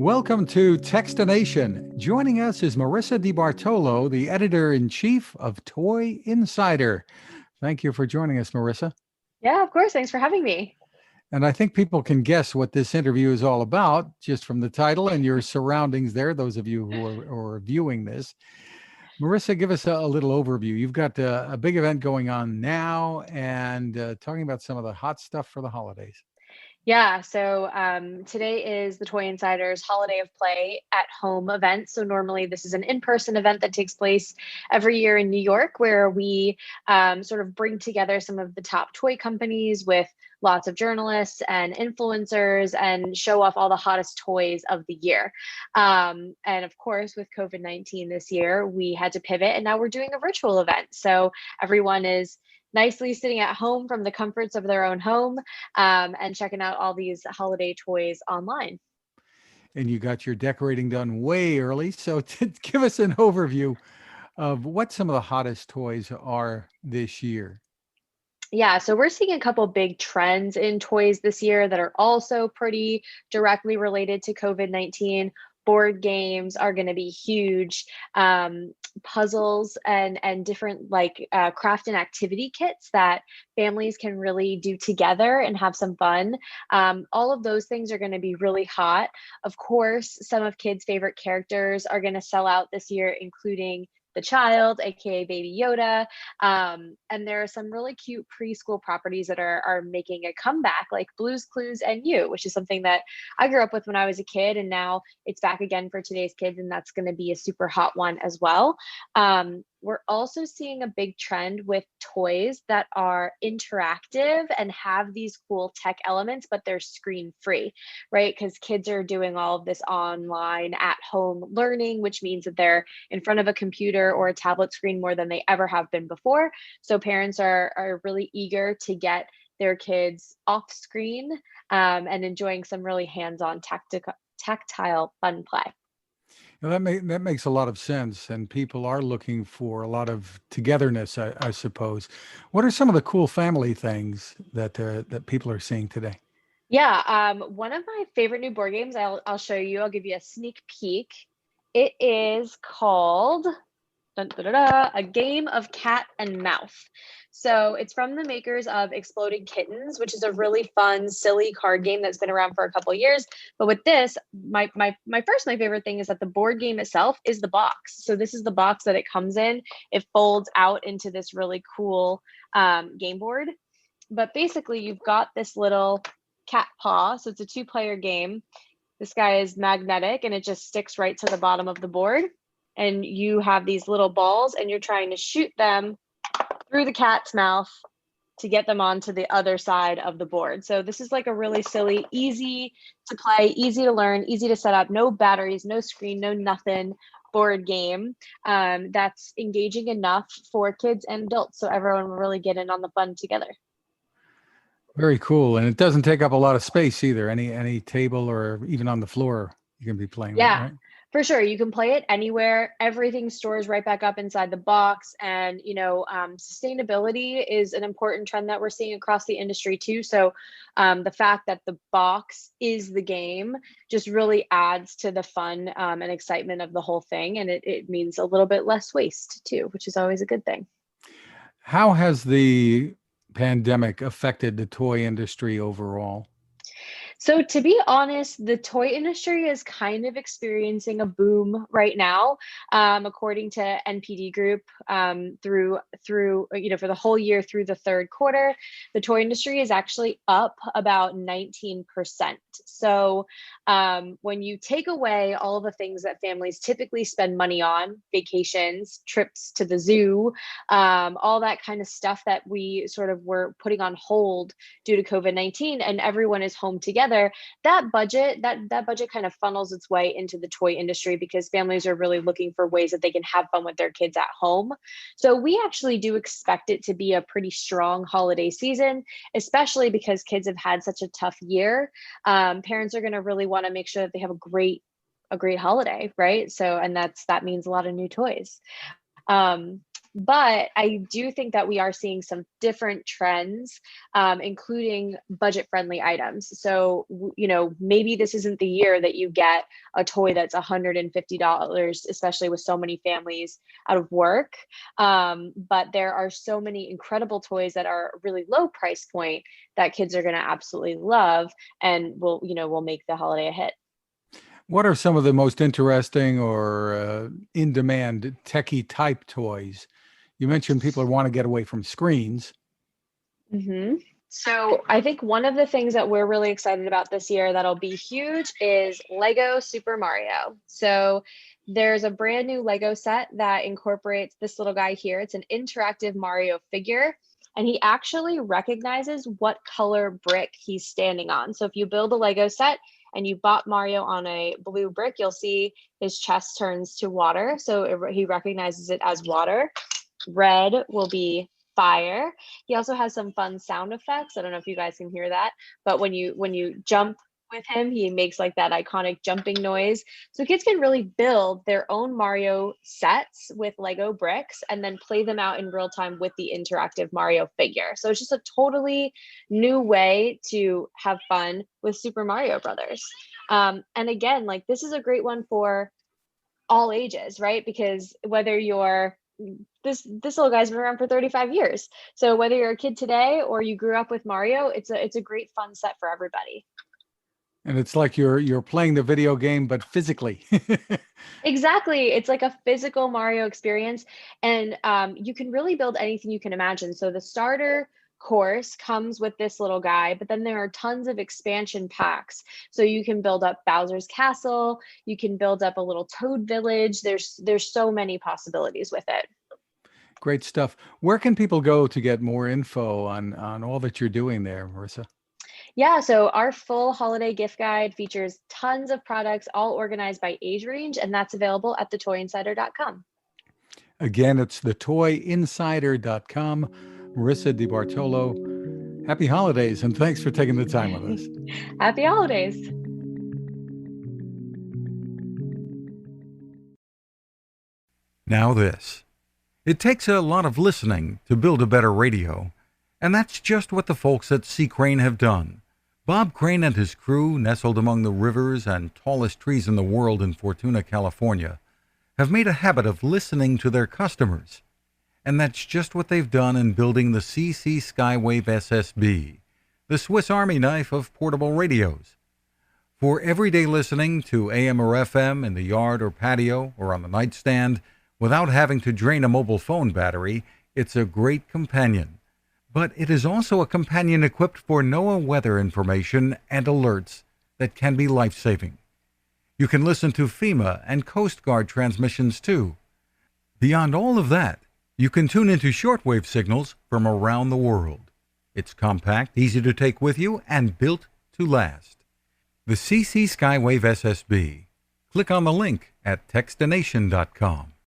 Welcome to Techstination. Joining us is Marissa DiBartolo, the editor-in-chief of Toy Insider. Thank you for joining us, Marissa. Yeah, of course. Thanks for having me. And I think people can guess what this interview is all about just from the title and your surroundings there, those of you who are viewing this. Marissa, give us a little overview. You've got a big event going on now and talking about some of the hot stuff for the holidays. Yeah, so today is the Toy Insider's Holiday of Play at Home event. So normally this is an in-person event that takes place every year in New York, where we sort of bring together some of the top toy companies with lots of journalists and influencers and show off all the hottest toys of the year. And of course, with COVID-19 this year, we had to pivot and now we're doing a virtual event. So everyone is nicely sitting at home from the comforts of their own home and checking out all these holiday toys online. And you got your decorating done way early. So give us an overview of what some of the hottest toys are this year. Yeah, so we're seeing a couple big trends in toys this year that are also pretty directly related to COVID-19. Board games are going to be huge. Puzzles and different craft and activity kits that families can really do together and have some fun. All of those things are going to be really hot. Of course, some of kids' favorite characters are going to sell out this year, including the child, aka Baby Yoda. And there are some really cute preschool properties that are making a comeback, like Blue's Clues and You, which is something that I grew up with when I was a kid, and now it's back again for today's kids, and that's going to be a super hot one as well. We're also seeing a big trend with toys that are interactive and have these cool tech elements, but they're screen free, right? Because kids are doing all of this online at home learning, which means that they're in front of a computer or a tablet screen more than they ever have been before. So parents are really eager to get their kids off screen and enjoying some really hands-on tactile fun play. Now that makes a lot of sense, and people are looking for a lot of togetherness, I suppose. What are some of the cool family things that people are seeing today? Yeah, one of my favorite new board games, I'll show you. I'll give you a sneak peek. It is called A Game of Cat and Mouse. So it's from the makers of Exploding Kittens, which is a really fun, silly card game that's been around for a couple of years. But with this, my favorite thing is that the board game itself is the box. So this is the box that it comes in. It folds out into this really cool game board. But basically, you've got this little cat paw. So it's a 2-player game. This guy is magnetic and it just sticks right to the bottom of the board. And you have these little balls and you're trying to shoot them through the cat's mouth to get them onto the other side of the board. So this is like a really silly, easy to play, easy to learn, easy to set up, no batteries, no screen, no nothing board game that's engaging enough for kids and adults. So everyone will really get in on the fun together. Very cool. And it doesn't take up a lot of space either. Any table or even on the floor you can be playing with, Yeah, right? for sure. You can play it anywhere. Everything stores right back up inside the box. And, sustainability is an important trend that we're seeing across the industry too. So the fact that the box is the game just really adds to the fun and excitement of the whole thing. And it means a little bit less waste too, which is always a good thing. How has the pandemic affected the toy industry overall? So to be honest, the toy industry is kind of experiencing a boom right now, according to NPD Group. Through for the whole year through the third quarter, the toy industry is actually up about 19%. So when you take away all the things that families typically spend money on, vacations, trips to the zoo, all that kind of stuff that we sort of were putting on hold due to COVID-19, and everyone is home together, that budget kind of funnels its way into the toy industry because families are really looking for ways that they can have fun with their kids at home. So we actually do expect it to be a pretty strong holiday season, especially because kids have had such a tough year. Parents are going to really want to make sure that they have a great holiday, right? So, and that means a lot of new toys. But I do think that we are seeing some different trends, including budget-friendly items. So, maybe this isn't the year that you get a toy that's $150, especially with so many families out of work. But there are so many incredible toys that are really low price point that kids are going to absolutely love, and will make the holiday a hit. What are some of the most interesting or in-demand techie type toys? You mentioned people want to get away from screens. hmm So I think one of the things that we're really excited about this year that'll be huge is Lego Super Mario. So there's a brand new Lego set that incorporates this little guy here. It's an interactive Mario figure, and he actually recognizes what color brick he's standing on. So if you build a Lego set and you bought Mario on a blue brick, you'll see his chest turns to water. So he recognizes it as water. Red will be fire. He also has some fun sound effects. I don't know if you guys can hear that, but when you jump with him, he makes like that iconic jumping noise. So kids can really build their own Mario sets with Lego bricks and then play them out in real time with the interactive Mario figure. So it's just a totally new way to have fun with Super Mario Brothers. And again, like this is a great one for all ages, right? Because whether you're this little guy's been around for 35 years. So whether you're a kid today or you grew up with Mario, it's a great fun set for everybody. And it's like you're playing the video game, but physically. Exactly. It's like a physical Mario experience. And you can really build anything you can imagine. So the starter course comes with this little guy, but then there are tons of expansion packs. So you can build up Bowser's Castle, you can build up a little Toad Village. There's so many possibilities with it. Great stuff. Where can people go to get more info on all that you're doing there, Marissa? Yeah, so our full holiday gift guide features tons of products, all organized by age range, and that's available at thetoyinsider.com. Again, it's thetoyinsider.com. Marissa DiBartolo, happy holidays, and thanks for taking the time with us. Happy holidays. Now this. It takes a lot of listening to build a better radio, and that's just what the folks at C. Crane have done. Bob Crane and his crew, nestled among the rivers and tallest trees in the world in Fortuna, California, have made a habit of listening to their customers. And that's just what they've done in building the CC Skywave SSB, the Swiss Army knife of portable radios. For everyday listening to AM or FM in the yard or patio or on the nightstand without having to drain a mobile phone battery, it's a great companion. But it is also a companion equipped for NOAA weather information and alerts that can be life-saving. You can listen to FEMA and Coast Guard transmissions too. Beyond all of that, you can tune into shortwave signals from around the world. It's compact, easy to take with you, and built to last. The CC Skywave SSB. Click on the link at Techstination.com.